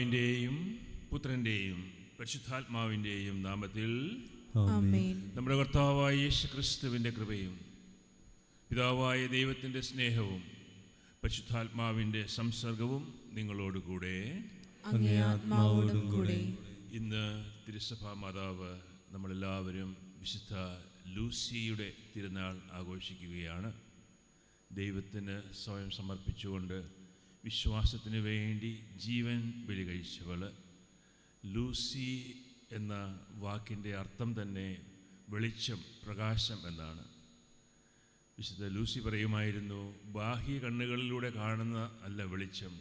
പിതാവിൻ്റെയും പുത്രൻ്റെയും പരിശുദ്ധാത്മാവിൻ്റെയും നാമത്തിൽ ആമേൻ. നമ്മുടെ കർത്താവായ യേശുക്രിസ്തുവിൻ്റെ കൃപയും പിതാവായ ദൈവത്തിൻ്റെ സ്നേഹവും പരിശുദ്ധാത്മാവിൻ്റെ സംസർഗവും നിങ്ങളോടുകൂടെ അങ്ങേ ആത്മാവോടും കൂടെ. ഇന്ന് തിരുസഭാ മാതാവ് നമ്മളെല്ലാവരും വിശുദ്ധ ലൂസിയുടെ തിരുനാൾ ആഘോഷിക്കുകയാണ്. ദൈവത്തിന് സ്വയം സമർപ്പിച്ചുകൊണ്ട് വിശ്വാസത്തിന് വേണ്ടി ജീവൻ ബലി കഴിച്ചവൾ. ലൂസി എന്ന വാക്കിൻ്റെ അർത്ഥം തന്നെ വെളിച്ചം, പ്രകാശം എന്നാണ്. വിശുദ്ധ ലൂസി പറയുമായിരുന്നു, ബാഹ്യ കണ്ണുകളിലൂടെ കാണുന്ന അല്ല വെളിച്ചം,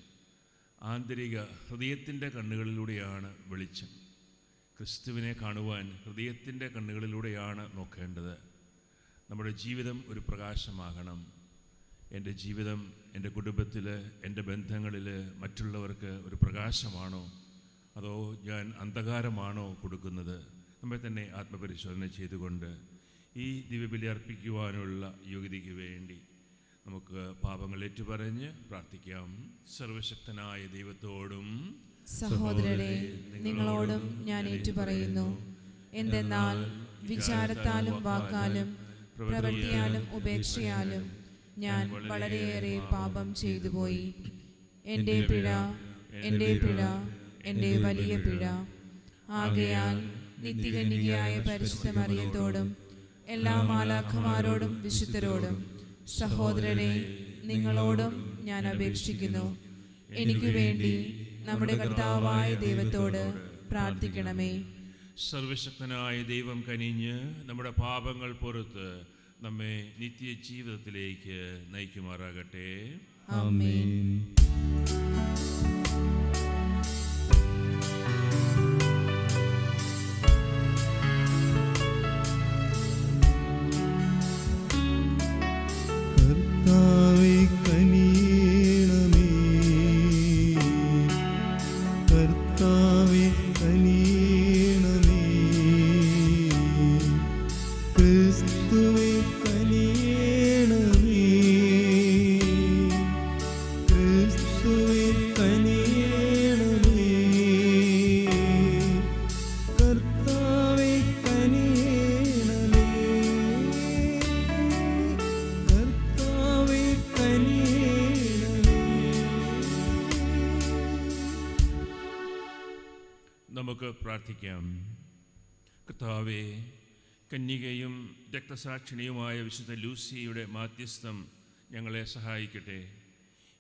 ആന്തരിക ഹൃദയത്തിൻ്റെ കണ്ണുകളിലൂടെയാണ് വെളിച്ചം. ക്രിസ്തുവിനെ കാണുവാൻ ഹൃദയത്തിൻ്റെ കണ്ണുകളിലൂടെയാണ് നോക്കേണ്ടത്. നമ്മുടെ ജീവിതം ഒരു പ്രകാശമാകണം. എൻ്റെ ജീവിതം എൻ്റെ കുടുംബത്തിൽ, എൻ്റെ ബന്ധങ്ങളിൽ മറ്റുള്ളവർക്ക് ഒരു പ്രകാശമാണോ, അതോ ഞാൻ അന്ധകാരമാണോ കൊടുക്കുന്നത്? നമ്മെ തന്നെ ആത്മപരിശോധന ചെയ്തുകൊണ്ട് ഈ ദിവ്യബലി അർപ്പിക്കുവാനുള്ള യോഗ്യതയ്ക്ക് വേണ്ടി നമുക്ക് പാപങ്ങൾ ഏറ്റുപറഞ്ഞ് പ്രാർത്ഥിക്കാം. സർവശക്തനായ ദൈവത്തോടും സഹോദരരെ, നിങ്ങളോടും ഞാൻ ഏറ്റുപറയുന്നു. എന്തെന്നാൽ വിചാരത്താലും വാക്കാലും പ്രവൃത്തിയാലും ഉപേക്ഷയാലും ഞാൻ വളരെയേറെ പാപം ചെയ്തു പോയി. എൻ്റെ പിഴ, എൻ്റെ പിഴ, എൻ്റെ വലിയ പിഴ. ആകയാൽ നിത്യകന്യകയായ പരിശുദ്ധ മറിയത്തോടും എല്ലാ മാലാഖമാരോടും വിശുദ്ധരോടും സഹോദരരെ, നിങ്ങളോടും ഞാൻ അപേക്ഷിക്കുന്നു, എനിക്ക് വേണ്ടി നമ്മുടെ കർത്താവായ ദൈവത്തോട് പ്രാർത്ഥിക്കണമേ. സർവശക്തനായ ദൈവം കനിഞ്ഞ് നമ്മുടെ പാപങ്ങൾ പുറത്ത് നമ്മെ നിത്യജീവിതത്തിലേക്ക് നയിക്കുമാറാകട്ടെ. ആമേൻ. കർത്താവേ കനിയണമേ, കർത്താവേ കനിയണമേ, ക്രിസ്തുവേ കനിയണമേ, ക്രിസ്തുവേ കനിയണമേ, കർത്താവേ കനിയണമേ, കർത്താവേ കനിയണമേ. നമുക്ക് പ്രാർത്ഥിക്കാം. കർത്താവേ, കന്യകയും രക്തസാക്ഷിണിയുമായ വിശുദ്ധ ലൂസിയുടെ മാധ്യസ്ഥം ഞങ്ങളെ സഹായിക്കട്ടെ.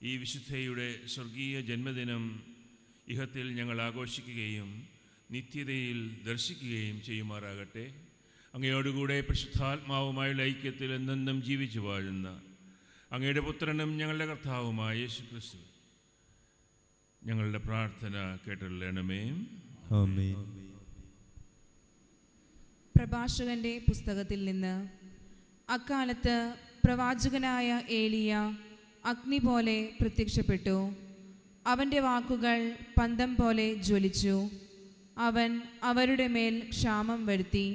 ഈ വിശുദ്ധയുടെ സ്വർഗീയ ജന്മദിനം ഇഹത്തിൽ ഞങ്ങൾ ആഘോഷിക്കുകയും നിത്യതയിൽ ദർശിക്കുകയും ചെയ്യുമാറാകട്ടെ. അങ്ങയോടുകൂടെ പരിശുദ്ധാത്മാവുമായുള്ള ഐക്യത്തിൽ എന്നെന്നും ജീവിച്ചു വാഴുന്ന അങ്ങയുടെ പുത്രനും ഞങ്ങളുടെ കർത്താവുമായ യേശുക്രിസ്തു ഞങ്ങളുടെ പ്രാർത്ഥന കേട്ടരുളണമേ. ആമേൻ. പ്രഭാഷകന്റെ പുസ്തകത്തിൽ നിന്ന്. അക്കാലത്ത് പ്രവാചകനായ ഏലിയ അഗ്നി പോലെ പ്രത്യക്ഷപ്പെട്ടു. അവൻ്റെ വാക്കുകൾ പന്തം പോലെ ജ്വലിച്ചു. അവൻ അവരുടെ മേൽ ക്ഷാമം വരുത്തി.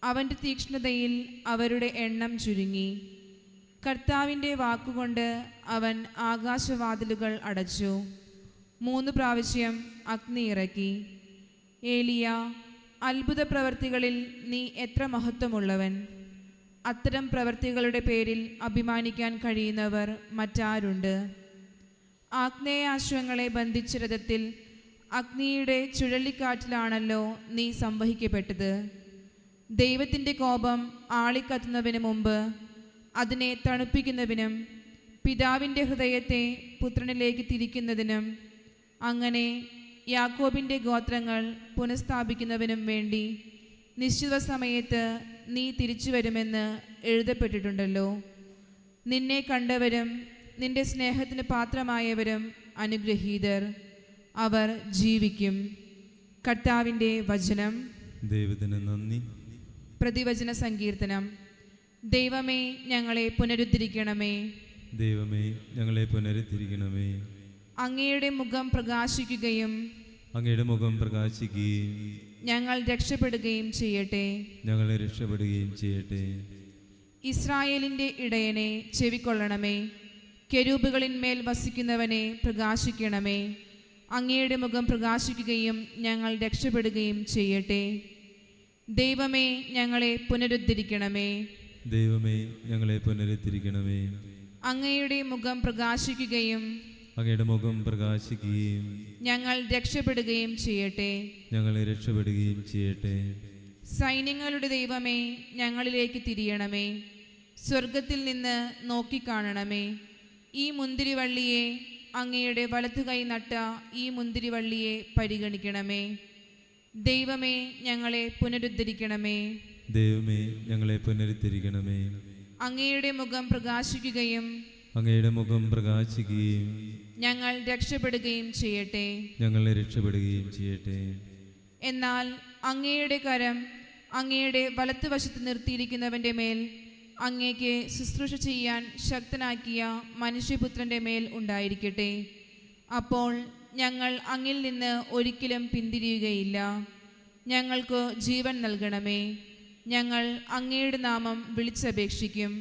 അവൻ്റെ തീക്ഷ്ണതയിൽ അവരുടെ എണ്ണം ചുരുങ്ങി. കർത്താവിൻ്റെ വാക്കുകൊണ്ട് അവൻ ആകാശവാതിലുകൾ അടച്ചു. 3 പ്രാവശ്യം അഗ്നി ഇറക്കി. ഏലിയ, അത്ഭുത പ്രവർത്തികളിൽ നീ എത്ര മഹത്വമുള്ളവൻ! അത്തരം പ്രവർത്തികളുടെ പേരിൽ അഭിമാനിക്കാൻ കഴിയുന്നവർ മറ്റാരുണ്ട്? ആഗ്നേയാശ്വങ്ങളെ ബന്ധിച്ച രഥത്തിൽ അഗ്നിയുടെ ചുഴലിക്കാറ്റിലാണല്ലോ നീ സംവഹിക്കപ്പെട്ടത്. ദൈവത്തിൻ്റെ കോപം ആളിക്കത്തുന്നതിന് മുമ്പ് അതിനെ തണുപ്പിക്കുന്നതിനും പിതാവിൻ്റെ ഹൃദയത്തെ പുത്രനിലേക്ക് തിരിക്കുന്നതിനും അങ്ങനെ യാക്കോബിൻ്റെ ഗോത്രങ്ങൾ പുനഃസ്ഥാപിക്കുന്നതിനും വേണ്ടി നിശ്ചിത സമയത്ത് നീ തിരിച്ചു വരുമെന്ന് എഴുതപ്പെട്ടിട്ടുണ്ടല്ലോ. നിന്നെ കണ്ടവരും നിന്റെ സ്നേഹത്തിന് പാത്രമായവരും അനുഗ്രഹീതർ, അവർ ജീവിക്കും. കർത്താവിൻ്റെ വചനം. ദൈവത്തിന് നന്ദി. പ്രതിവചന സങ്കീർത്തനം. ദൈവമേ, ഞങ്ങളെ പുനരുദ്ധരിക്കണമേ. ദൈവമേ, ഞങ്ങളെ പുനരുദ്ധരിക്കണമേ. അങ്ങയുടെ മുഖം പ്രകാശിക്കുകയും അങ്ങയുടെ മുഖം പ്രകാശിക്കുകയും ഞങ്ങൾ രക്ഷപ്പെടുകയും ചെയ്യട്ടെ. ഞങ്ങളെ രക്ഷപ്പെടുകയും ചെയ്യട്ടെ. ഇസ്രായേലിൻ്റെ ഇടയനെ ചെവിക്കൊള്ളണമേ. കെരൂബുകളിന്മേൽ വസിക്കുന്നവനെ പ്രകാശിക്കണമേ. അങ്ങയുടെ മുഖം പ്രകാശിക്കുകയും ഞങ്ങൾ രക്ഷപ്പെടുകയും ചെയ്യട്ടെ. ദൈവമേ, ഞങ്ങളെ പുനരുദ്ധരിക്കണമേ. ദൈവമേ, ഞങ്ങളെ പുനരുദ്ധരിക്കണമേ. അങ്ങയുടെ മുഖം പ്രകാശിക്കുകയും അങ്ങയുടെ മുഖം പ്രകാശിക്കുകയും ഞങ്ങൾ രക്ഷപ്പെടുകയും ചെയ്യട്ടെ. ഞങ്ങളെ രക്ഷപ്പെടുകയും ചെയ്യട്ടെ. സൈന്യങ്ങളുടെ ദൈവമേ, ഞങ്ങളിലേക്ക് തിരിയണമേ. സ്വർഗത്തിൽ നിന്ന് നോക്കിക്കാണണമേ. ഈ മുന്തിരിവള്ളിയെ, അങ്ങയുടെ വലത്തുകൈ നട്ട ഈ മുന്തിരിവള്ളിയെ പരിഗണിക്കണമേ. ദൈവമേ, ഞങ്ങളെ പുനരുദ്ധരിക്കണമേ. ദൈവമേ, ഞങ്ങളെ പുനരുദ്ധരിക്കണമേ. അങ്ങയുടെ മുഖം പ്രകാശിക്കുകയും അങ്ങയുടെ മുഖം പ്രകാശിക്കുകയും ഞങ്ങൾ രക്ഷപ്പെടുകയും ചെയ്യട്ടെ. ഞങ്ങളെ രക്ഷപ്പെടുകയും ചെയ്യട്ടെ. എന്നാൽ അങ്ങയുടെ കരം അങ്ങയുടെ വലത്തുവശത്ത് നിർത്തിയിരിക്കുന്നവൻ്റെ മേൽ, അങ്ങേക്ക് ശുശ്രൂഷ ചെയ്യാൻ ശക്തനാക്കിയ മനുഷ്യപുത്രൻ്റെ മേൽ ഉണ്ടായിരിക്കട്ടെ. അപ്പോൾ ഞങ്ങൾ അങ്ങിൽ നിന്ന് ഒരിക്കലും പിന്തിരിയുകയില്ല. ഞങ്ങൾക്ക് ജീവൻ നൽകണമേ. ഞങ്ങൾ അങ്ങയുടെ നാമം വിളിച്ചപേക്ഷിക്കും.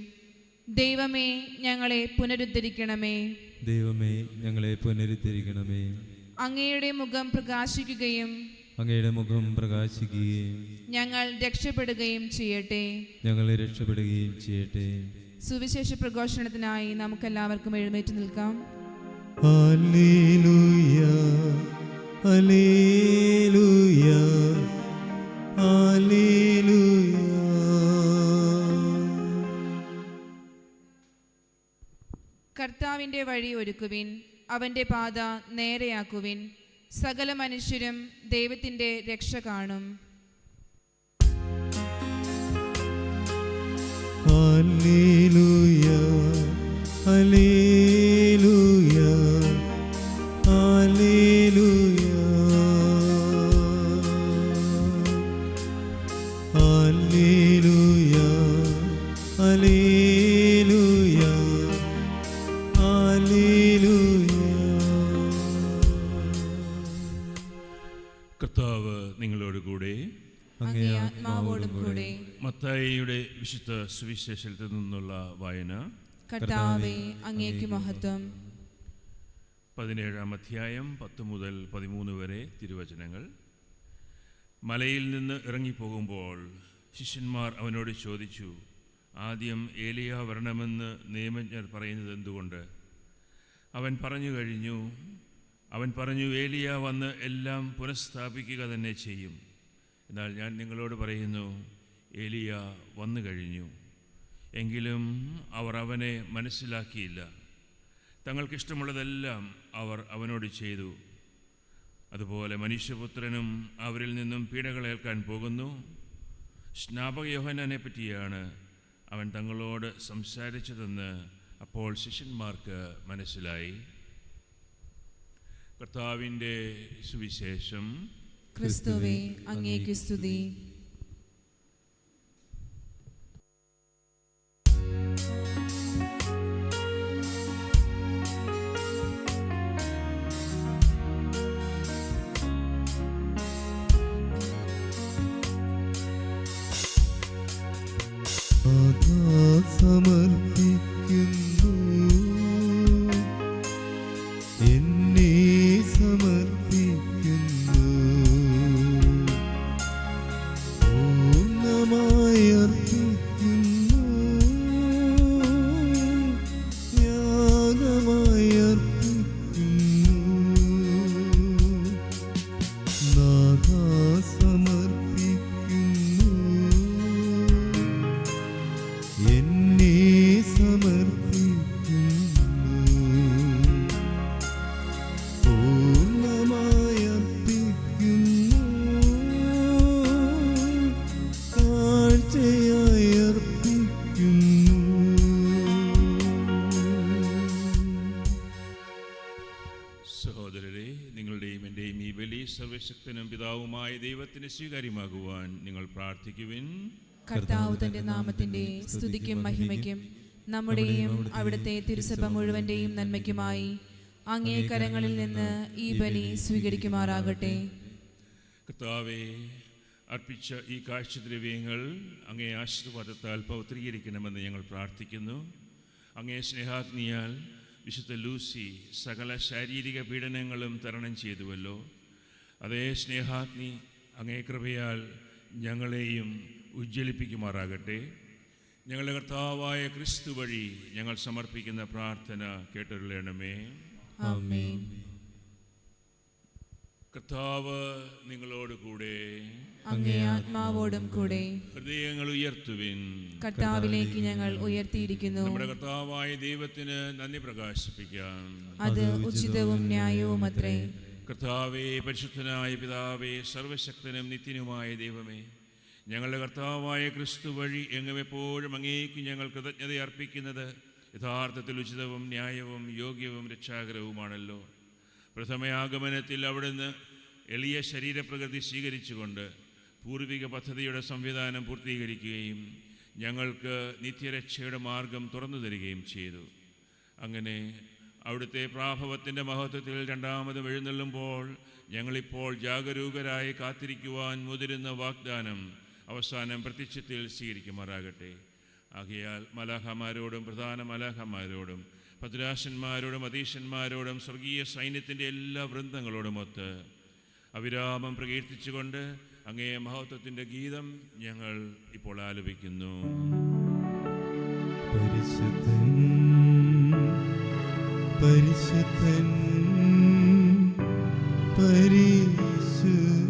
ദൈവമേ, ഞങ്ങളെ പുനരുദ്ധരിക്കണമേ. ദൈവമേ, ഞങ്ങളെ പുനരുദ്ധരിക്കണമേ. അങ്ങയുടെ മുഖം പ്രകാശിക്കുകയും അങ്ങയുടെ മുഖം പ്രകാശിക്കുകയും ഞങ്ങൾ രക്ഷപ്പെടുകയും ചെയ്യട്ടെ. ഞങ്ങളെ രക്ഷപ്പെടുകയും ചെയ്യട്ടെ. സുവിശേഷ പ്രഘോഷണത്തിനായി നമുക്കെല്ലാവർക്കും എഴുന്നേറ്റ് നിൽക്കാം. Hallelujah, hallelujah, hallelujah. കർത്താവിൻ്റെ വഴി ഒരുക്കുവിൻ, അവൻ്റെ പാത നേരെയാക്കുവിൻ. സകല മനുഷ്യരും ദൈവത്തിൻ്റെ രക്ഷ കാണും. Hallelujah, hallelujah, hallelujah, hallelujah, hallelujah, hallelujah. കർത്താവ് നിങ്ങളോടുകൂടെ. അങ്ങേ ആത്മാവോടും കൂടെ. മത്തായിയുടെ വിശുദ്ധ സുവിശേഷത്തിൽ നിന്നുള്ള വായന. കർത്താവേ, അങ്ങേക്ക് മഹത്വം. 17-ാം അധ്യായം 10 മുതൽ 13 വരെ തിരുവചനങ്ങൾ. മലയിൽ നിന്ന് ഇറങ്ങിപ്പോകുമ്പോൾ ശിഷ്യന്മാർ അവനോട് ചോദിച്ചു, ആദ്യം ഏലിയ വരണമെന്ന് നിയമജ്ഞർ പറയുന്നത് എന്തുകൊണ്ട്? അവൻ പറഞ്ഞു, ഏലിയ വന്ന് എല്ലാം പുനഃസ്ഥാപിക്കുക തന്നെ ചെയ്യും. എന്നാൽ ഞാൻ നിങ്ങളോട് പറയുന്നു, ഏലിയ വന്നു കഴിഞ്ഞു, എങ്കിലും അവർ അവനെ മനസ്സിലാക്കിയില്ല. തങ്ങൾക്കിഷ്ടമുള്ളതെല്ലാം അവർ അവനോട് ചെയ്തു. അതുപോലെ മനുഷ്യപുത്രനും അവരിൽ നിന്നും പീഡകളേൽക്കാൻ പോകുന്നു. സ്നാപക യോഹന്നാനെ പറ്റിയാണ് അവൻ തങ്ങളോട് സംസാരിച്ചതെന്ന് അപ്പോൾ ശിഷ്യന്മാർക്ക് മനസ്സിലായി. കർത്താവിൻ്റെ സുവിശേഷം. ക്രിസ്തുവേ, അങ്ങേക്ക് സ്തുതി. സമർപ്പിക്കുന്നു, എന്നെ സമർപ്പിക്കുന്നു, പൂർണ്ണമായി അർപ്പിക്കുന്നു, യാഗമായി അർപ്പിക്കുന്നു, നാഥാ സമർപ്പിക്കുന്നു, എന്നെ സമർപ്പിക്കുന്നു, പൂർണ്ണമായി അർപ്പിക്കുന്നു, കാഴ്ചയായി അർപ്പിക്കുന്നു. സഹോദരരെ, നിങ്ങളുടെയും എൻ്റെയും ഈ ബലി സർവശക്തനും പിതാവുമായ ദൈവത്തിന് സ്വീകാര്യമാകുവാൻ നിങ്ങൾ പ്രാർത്ഥിക്കുവിൻ. കർത്താവ് തന്റെ നാമത്തിന്റെ സ്തുതിക്കും മഹിമയ്ക്കും നമ്മുടെയും അവിടുത്തെ തിരുസഭ മുഴുവന്റെയും നന്മയ്ക്കുമായി അങ്ങേ കരങ്ങളിൽ നിന്ന് ഈ ബലി സ്വീകരിക്കുമാറാകട്ടെ. കർത്താവെ, അർപ്പിച്ച ഈ കാഴ്ചദ്രവ്യങ്ങൾ അങ്ങേ ആശീർവാദത്താൽ പൗത്രീകരിക്കണമെന്ന് ഞങ്ങൾ പ്രാർത്ഥിക്കുന്നു. അങ്ങേ സ്നേഹാഗ്നിയാൽ വിശുദ്ധ ലൂസി സകല ശാരീരിക പീഡനങ്ങളും തരണം ചെയ്തുവല്ലോ. അതേ സ്നേഹാഗ്നി അങ്ങേ കൃപയാൽ ഞങ്ങളെയും ഉജ്ജ്വലിപ്പിക്കുമാറാകട്ടെ. ഞങ്ങളുടെ കർത്താവായ ക്രിസ്തു വഴി ഞങ്ങൾ സമർപ്പിക്കുന്ന പ്രാർത്ഥന കേട്ടരുളണമേ. ആമേൻ. കർത്താവ് നിങ്ങളോട് കൂടെ, അങ്ങേ ആത്മാവോടും കൂടെ. ഹൃദയങ്ങൾ ഉയർത്തുവിൻ. കർത്താവിലേക്ക് ഞങ്ങൾ ഉയർത്തിയിരിക്കുന്നു. നമ്മുടെ കർത്താവായ ദൈവത്തിന് നന്ദി പ്രകാശിപ്പിക്കാം. അത് ഉചിതവും ന്യായവും അത്രേ. കർത്താവേ, പരിശുദ്ധനായ പിതാവേ, സർവശക്തനും നിത്യനുമായ ദൈവമേ, ഞങ്ങളുടെ കർത്താവായ ക്രിസ്തു വഴി എങ്ങും എപ്പോഴും അങ്ങേക്ക് ഞങ്ങൾ കൃതജ്ഞത അർപ്പിക്കുന്നത് യഥാർത്ഥത്തിൽ ഉചിതവും ന്യായവും യോഗ്യവും രക്ഷാകരവുമാണല്ലോ. പ്രഥമയാഗമനത്തിൽ അവിടുന്ന് എളിയ ശരീരപ്രകൃതി സ്വീകരിച്ചുകൊണ്ട് പൂർവിക പദ്ധതിയുടെ സംവിധാനം പൂർത്തീകരിക്കുകയും ഞങ്ങൾക്ക് നിത്യരക്ഷയുടെ മാർഗം തുറന്നു തരികയും ചെയ്തു. അങ്ങനെ അവിടുത്തെ പ്രാഭവത്തിൻ്റെ മഹത്വത്തിൽ രണ്ടാമതും എഴുന്നള്ളുമ്പോൾ ഞങ്ങളിപ്പോൾ ജാഗരൂകരായി കാത്തിരിക്കുവാൻ മുതിരുന്ന വാഗ്ദാനം അവസാനം പ്രത്യക്ഷത്തിൽ സ്വീകരിക്കുമാറാകട്ടെ. ആകയാൽ മലാഖമാരോടും പ്രധാന മലാഖമാരോടും ഭദ്രാശന്മാരോടും അധീശന്മാരോടും സ്വർഗീയ സൈന്യത്തിൻ്റെ എല്ലാ വൃന്ദങ്ങളോടുമൊത്ത് അവിരാമം പ്രകീർത്തിച്ചുകൊണ്ട് അങ്ങേ മഹത്വത്തിൻ്റെ ഗീതം ഞങ്ങൾ ഇപ്പോൾ ആലപിക്കുന്നു. പരിശുദ്ധൻ പരിശുദ്ധൻ പരിശുദ്ധൻ.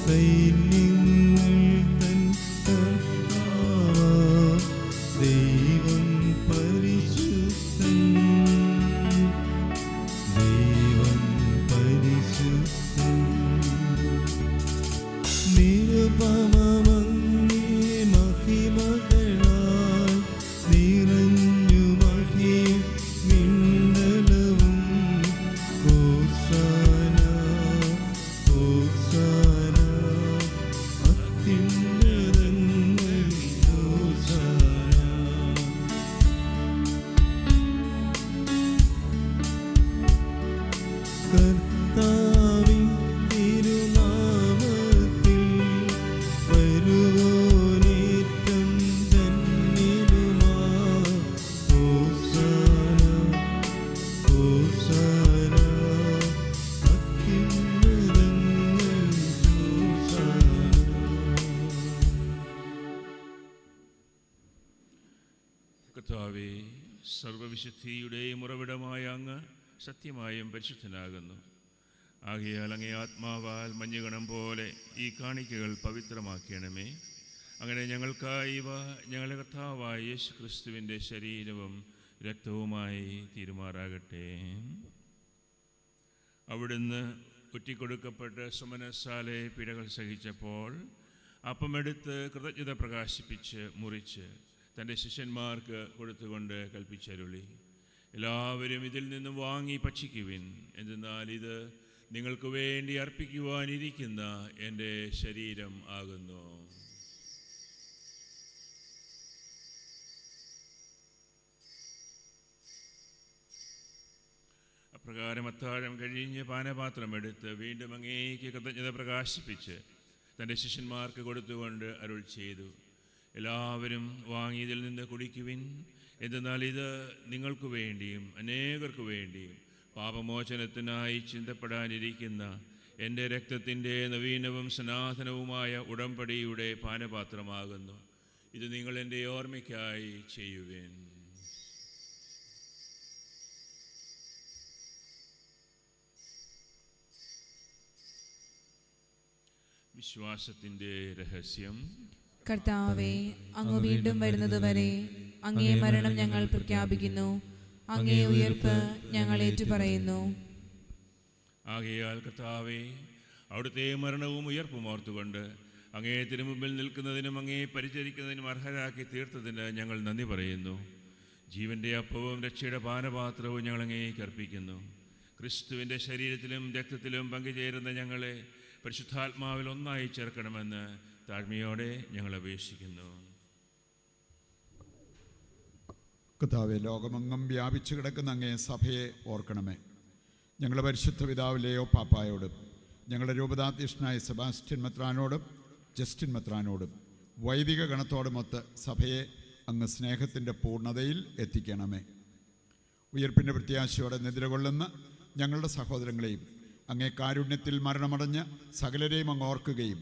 സൈന്യങ്ങൾ തൻ കർത്താവാം ദൈവം പരിശുദ്ധൻ, ദൈവം പരിശുദ്ധൻ. നിരുപമമങ്ങേ മഹിമകളാൽ നിറഞ്ഞു മഹിം മിന്നലവും. ഹോസാന ഹോസാന അത്യുന്നതങ്ങളിൽ ഹോസാന. കർത്താവിൻ തിരുനാമത്തിൽ വരുവോനേറ്റം ധന്യനുമാ. ഹോസാന ഹോസാന അത്യുന്നതങ്ങളിൽ ഹോസാന. കർത്താവേ, സർവവിശുദ്ധിയുടെയും ഉറവിടമായ അങ്ങ് സത്യമായും പരിശുദ്ധനാകുന്നു. ആകയാൽ അങ്ങേ ആത്മാവാൽ മഞ്ഞുകണം പോലെ ഈ കാണിക്കകൾ പവിത്രമാക്കണമേ. അങ്ങനെ ഞങ്ങൾക്കായി ഇവ ഞങ്ങളുടെ കർത്താവായ യേശു ക്രിസ്തുവിൻ്റെ ശരീരവും രക്തവുമായി തീരുമാറാകട്ടെ. അവിടുന്ന് ഒറ്റിക്കൊടുക്കപ്പെട്ട് സുമനസ്സാലെ പിഴകൾ സഹിച്ചപ്പോൾ അപ്പമെടുത്ത് കൃതജ്ഞത പ്രകാശിപ്പിച്ച് മുറിച്ച് തൻ്റെ ശിഷ്യന്മാർക്ക് കൊടുത്തുകൊണ്ട് കൽപ്പിച്ചരുളി, എല്ലാവരും ഇതിൽ നിന്നും വാങ്ങി ഭക്ഷിക്കുവിൻ. എന്തെന്നാൽ ഇത് നിങ്ങൾക്ക് വേണ്ടി അർപ്പിക്കുവാനിരിക്കുന്ന എൻ്റെ ശരീരം ആകുന്നു. അപ്രകാരം അത്താഴം കഴിഞ്ഞ് പാനപാത്രം എടുത്ത് വീണ്ടും അങ്ങേക്ക് കൃതജ്ഞത പ്രകാശിപ്പിച്ച് തൻ്റെ ശിഷ്യന്മാർക്ക് കൊടുത്തുകൊണ്ട് അരുൾ ചെയ്തു, എല്ലാവരും വാങ്ങി ഇതിൽ നിന്ന് കുടിക്കുവിൻ. എന്തെന്നാൽ ഇത് നിങ്ങൾക്ക് വേണ്ടിയും അനേകർക്ക് വേണ്ടിയും പാപമോചനത്തിനായി ചിന്തപ്പെടാനിരിക്കുന്ന എൻ്റെ രക്തത്തിൻ്റെ നവീനവും സനാതനവുമായ ഉടമ്പടിയുടെ പാനപാത്രമാകുന്നു. ഇത് നിങ്ങൾ എൻ്റെ ഓർമ്മയ്ക്കായി ചെയ്യുവിൻ. വിശ്വാസത്തിൻ്റെ രഹസ്യം. കർത്താവേ, അങ്ങ് വീണ്ടും വരുന്നതുവരെ അങ്ങേ മരണം ഞങ്ങൾ പ്രഖ്യാപിക്കുന്നു, അങ്ങേ ഉയർപ്പ് ഞങ്ങൾ ഏറ്റുപറയുന്നു. ആകയാൽ കർത്താവേ, അവിടുത്തെ മരണവും ഉയർപ്പും ഓർത്തുകൊണ്ട് അങ്ങേ തിരുമുമ്പിൽ നിൽക്കുന്നതിനും അങ്ങേ പരിചരിക്കുന്നതിനും അർഹരാക്കി തീർത്തതിന് ഞങ്ങൾ നന്ദി പറയുന്നു. ജീവൻ്റെ അപ്പവും രക്ഷയുടെ പാനപാത്രവും ഞങ്ങൾ അങ്ങേക്ക് അർപ്പിക്കുന്നു. ക്രിസ്തുവിൻ്റെ ശരീരത്തിലും രക്തത്തിലും പങ്കുചേരുന്ന ഞങ്ങളെ പരിശുദ്ധാത്മാവിൽ ഒന്നായി ചേർക്കണമെന്ന് താഴ്മയോടെ ഞങ്ങൾ അപേക്ഷിക്കുന്നു. കർത്താവേ, ലോകമെങ്ങും വ്യാപിച്ചു കിടക്കുന്ന അങ്ങേ സഭയെ ഓർക്കണമേ. ഞങ്ങളുടെ പരിശുദ്ധ പിതാവ് ലിയോ പാപ്പായോടും ഞങ്ങളുടെ രൂപതാധ്യക്ഷനായ സെബാസ്റ്റ്യൻ മെത്രാനോടും ജസ്റ്റിൻ മെത്രാനോടും വൈദിക ഗണത്തോടുമൊത്ത് സഭയെ അങ്ങ് സ്നേഹത്തിൻ്റെ പൂർണ്ണതയിൽ എത്തിക്കണമേ. ഉയർപ്പിൻ്റെ പ്രത്യാശയോടെ നിദ്രകൊള്ളുന്ന ഞങ്ങളുടെ സഹോദരങ്ങളെയും അങ്ങേ കാരുണ്യത്തിൽ മരണമടഞ്ഞ് സകലരെയും അങ്ങ് ഓർക്കുകയും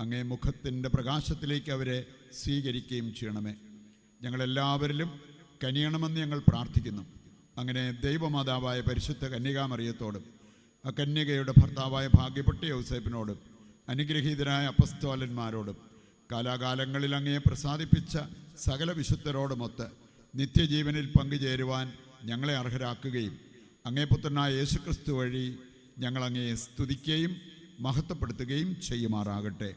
അങ്ങേ മുഖത്തിൻ്റെ പ്രകാശത്തിലേക്ക് അവരെ സ്വീകരിക്കുകയും ചെയ്യണമേ. ഞങ്ങളെല്ലാവരിലും കനിയണമെന്ന് ഞങ്ങൾ പ്രാർത്ഥിക്കുന്നു. അങ്ങനെ ദൈവമാതാവായ പരിശുദ്ധ കന്യകാമറിയത്തോടും ആ കന്യകയുടെ ഭർത്താവായ ഭാഗ്യപ്പെട്ട യൗസേപ്പിനോടും അനുഗ്രഹീതരായ അപ്പസ്തോലന്മാരോടും കാലാകാലങ്ങളിൽ അങ്ങയെ പ്രസാദിപ്പിച്ച സകല വിശുദ്ധരോടുമൊത്ത് നിത്യജീവനിൽ പങ്കുചേരുവാൻ ഞങ്ങളെ അർഹരാക്കുകയും അങ്ങേ പുത്രനായ യേശുക്രിസ്തു വഴി ഞങ്ങൾ അങ്ങയെ സ്തുതിക്കുകയും മഹത്വപ്പെടുത്തുകയും ചെയ്യുമാറാകട്ടെ.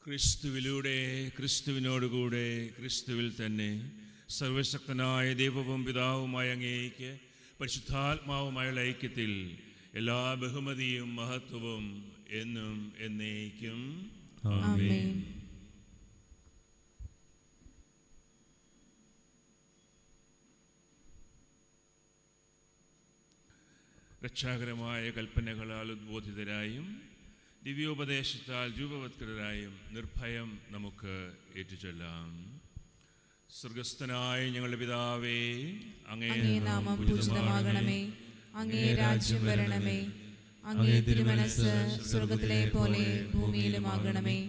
ക്രിസ്തുവിലൂടെ, ക്രിസ്തുവിനോടുകൂടെ, ക്രിസ്തുവിൽ തന്നെ സർവശക്തനായ ദൈവവും പിതാവുമായ അങ്ങേയ്ക്ക് പരിശുദ്ധാത്മാവുമായുള്ള ഐക്യത്തിൽ എല്ലാ ബഹുമതിയും മഹത്വവും എന്നും എന്നേക്കും ആമേൻ. രക്ഷാകരമായ കൽപ്പനകളാൽ ഉദ്ബോധിതരായും ദിവ്യോപദേശത്താൽ രൂപവത്കൃതരായും നിർഭയം നമുക്ക് ഏറ്റുചൊല്ലാം. സ്വർഗസ്ഥനായ ഞങ്ങളുടെ പിതാവേ, അങ്ങേ നാമം പൂജിതമാകണമേ. അങ്ങേ രാജ്യം വരണമേ. അങ്ങേ തിരുമനസ്സ് സ്വർഗത്തിലെ പോലെ ഭൂമിയിലുമാകണമേ.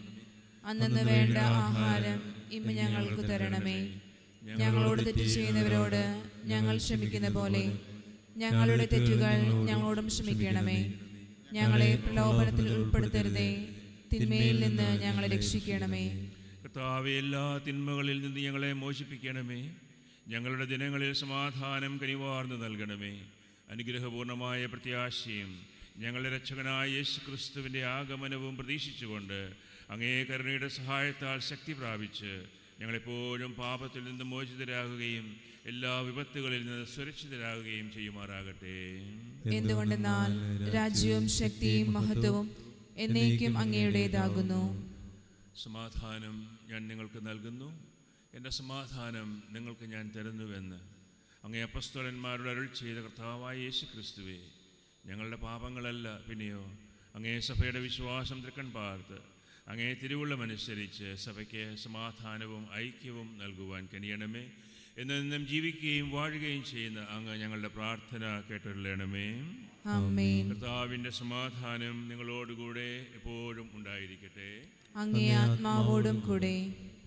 അന്നന്ന് വേണ്ട ആഹാരം ഇന്ന് ഞങ്ങൾക്ക് തരണമേ. ഞങ്ങളോട് തെറ്റ് ചെയ്യുന്നവരോട് ഞങ്ങൾ ക്ഷമിക്കുന്ന പോലെ ഞങ്ങളുടെ തെറ്റുകൾ ഞങ്ങളോടും ക്ഷമിക്കണമേ. ഞങ്ങളെ പ്രലോഭനത്തിൽ ഉൾപ്പെടുത്തരുതേ, തിന്മയിൽ നിന്ന് ഞങ്ങളെ രക്ഷിക്കണമേ. കർത്താവേ, എല്ലാ തിന്മകളിൽ നിന്ന് ഞങ്ങളെ മോചിപ്പിക്കണമേ. ഞങ്ങളുടെ ദിനങ്ങളിൽ സമാധാനം കനിവാർന്നു നൽകണമേ. അനുഗ്രഹപൂർണമായ പ്രത്യാശയും ഞങ്ങളുടെ രക്ഷകനായ യേശു ക്രിസ്തുവിൻ്റെ ആഗമനവും പ്രതീക്ഷിച്ചുകൊണ്ട് അങ്ങേ കരുണയുടെ സഹായത്താൽ ശക്തി പ്രാപിച്ച് ഞങ്ങളെപ്പോഴും പാപത്തിൽ നിന്ന് മോചിതരാകുകയും എല്ലാ വിപത്തുകളിൽ നിന്ന് സുരക്ഷിതരാകുകയും ചെയ്യുമാറാകട്ടെ. എന്തുകൊണ്ടെന്നാൽ രാജ്യവും ശക്തിയും മഹത്വവും എന്നേക്കും അങ്ങയുടേതാകുന്നു. സമാധാനം ഞാൻ നിങ്ങൾക്ക് നൽകുന്നു, എൻ്റെ സമാധാനം നിങ്ങൾക്ക് ഞാൻ തരുന്നുവെന്ന് അങ്ങേ അപ്പസ്തോലന്മാരോട് അരുൾ ചെയ്ത കർത്താവായ യേശു ക്രിസ്തുവേ, ഞങ്ങളുടെ പാപങ്ങളല്ല പിന്നെയോ അങ്ങേ സഭയുടെ വിശ്വാസം തൃക്കൺ പാർത്ത് അങ്ങേ തിരുവുള്ളമനുസരിച്ച് സഭയ്ക്ക് സമാധാനവും ഐക്യവും നൽകുവാൻ കനിയണമേ. എന്നെന്നും ജീവിക്കുകയും വാഴുകയും ചെയ്യുന്ന അങ്ങ് ഞങ്ങളുടെ പ്രാർത്ഥന കേട്ടരുളണമേ. ആമേൻ. കർത്താവിൻ്റെ സമാധാനം നിങ്ങളോടുകൂടെ എപ്പോഴും ഉണ്ടായിരിക്കട്ടെ. അങ്ങേ ആത്മാവോടും കൂടെ.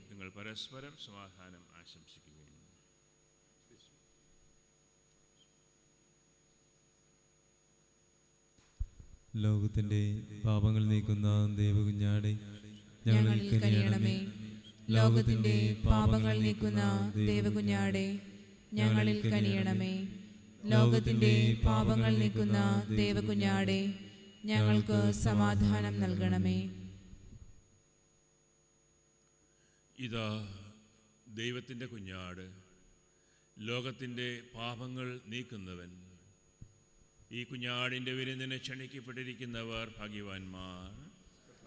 നിങ്ങൾ പരസ്പരം സമാധാനം ആശംസിക്കുകയും. ലോകത്തിന്റെ പാപങ്ങൾ നീക്കുന്ന ദൈവകുഞ്ഞാടെ ഞങ്ങളിൽ കനിയണമേ. ലോകത്തിന്റെ പാപങ്ങൾ നീക്കുന്ന ദേവകുഞ്ഞാടെ ഞങ്ങളിൽ കനിയണമേ. ലോകത്തിന്റെ പാപങ്ങൾ നീക്കുന്ന ദേവകുഞ്ഞാടെ ഞങ്ങൾക്ക് സമാധാനം നൽകണമേ. ഇതാ ദൈവത്തിൻ്റെ കുഞ്ഞാട്, ലോകത്തിൻ്റെ പാപങ്ങൾ നീക്കുന്നവൻ. ഈ കുഞ്ഞാടിൻ്റെ വിരുന്നിന് ക്ഷണിക്കപ്പെട്ടിരിക്കുന്നവർ ഭാഗ്യവാന്മാർ.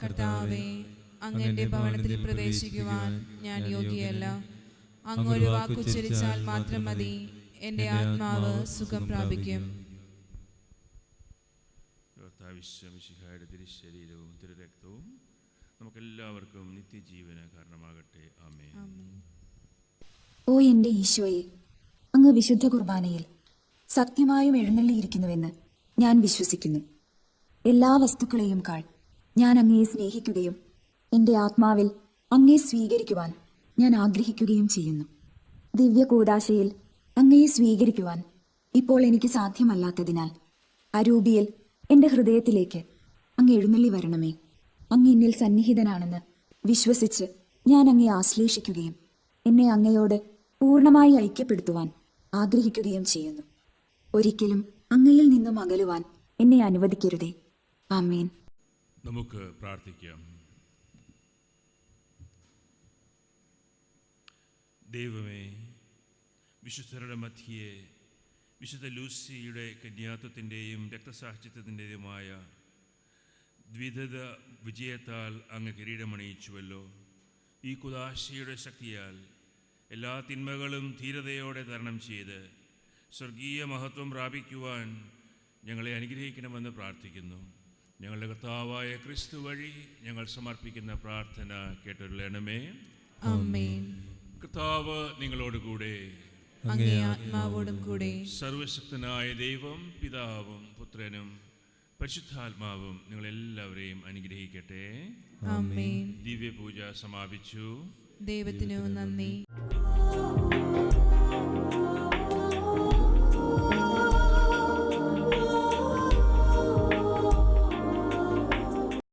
കർത്താവേ, അങ്ങന്റെ ഭവനത്തിൽ പ്രവേശിക്കുവാൻ ഞാൻ യോഗ്യയല്ല. അങ്ങൊരു വാക്കുച്ചരിച്ചാൽ മാത്രം മതി, എൻ്റെ ആത്മാവ് സുഖം പ്രാപിക്കും. മിശിഹായുടെ തിരുശരീരവും തിരുരക്തവും നമുക്കെല്ലാവർക്കും നിത്യജീവന് കാരണമാകട്ടെ. ആമേൻ. ഓ എൻ്റെ ഈശോയെ, അങ്ങ് വിശുദ്ധ കുർബാനയിൽ സത്യമായും എഴുന്നള്ളിയിരിക്കുന്നുവെന്ന് ഞാൻ വിശ്വസിക്കുന്നു. എല്ലാ വസ്തുക്കളെയും കാൾ ഞാൻ അങ്ങയെ സ്നേഹിക്കുകയും എൻ്റെ ആത്മാവിൽ അങ്ങയെ സ്വീകരിക്കുവാൻ ഞാൻ ആഗ്രഹിക്കുകയും ചെയ്യുന്നു. ദിവ്യ കൂദാശയിൽ അങ്ങയെ സ്വീകരിക്കുവാൻ ഇപ്പോൾ എനിക്ക് സാധ്യമല്ലാത്തതിനാൽ അരൂപിയിൽ എൻ്റെ ഹൃദയത്തിലേക്ക് അങ്ങ് എഴുന്നള്ളി വരണമേ. അങ്ങ് എന്നിൽ സന്നിഹിതനാണെന്ന് വിശ്വസിച്ച് ഞാൻ അങ്ങയെ ആശ്ലേഷിക്കുകയും എന്നെ അങ്ങയോട് പൂർണ്ണമായി ഐക്യപ്പെടുത്തുവാൻ ആഗ്രഹിക്കുകയും ചെയ്യുന്നു. ഒരിക്കലും അങ്ങയിൽ നിന്നും അകലുവാൻ എന്നെ അനുവദിക്കരുതേ. ആമേൻ. നമുക്ക് പ്രാർത്ഥിക്കാം. ദൈവമേ, വിശുദ്ധരുടെ മധ്യേ വിശുദ്ധ ലൂസിയുടെ കന്യാത്വത്തിൻ്റെയും രക്തസാക്ഷിത്വത്തിൻ്റെതുമായ ദ്വിധത വിജയത്താൽ അങ്ങ് കിരീടമണിയിച്ചുവല്ലോ. ഈ കുദാശയുടെ ശക്തിയാൽ എല്ലാ തിന്മകളും ധീരതയോടെ തരണം ചെയ്ത് സ്വർഗീയ മഹത്വം പ്രാപിക്കുവാൻ ഞങ്ങളെ അനുഗ്രഹിക്കണമെന്ന് പ്രാർത്ഥിക്കുന്നു. ഞങ്ങളുടെ കർത്താവായ ക്രിസ്തു വഴി ഞങ്ങൾ സമർപ്പിക്കുന്ന പ്രാർത്ഥന കേട്ടരുളണമേ. ആമേൻ. കർത്താവ് നിങ്ങളോടുകൂടെ. അങ്ങേ ആത്മാവോടും കൂടെ. സർവശക്തനായ ദൈവം പിതാവും പുത്രനും പരിശുദ്ധാത്മാവും നിങ്ങളെല്ലാവരെയും അനുഗ്രഹിക്കട്ടെ. ആമേൻ. ദിവ്യപൂജ സമാപിച്ചു. ദൈവത്തിനു നന്ദി.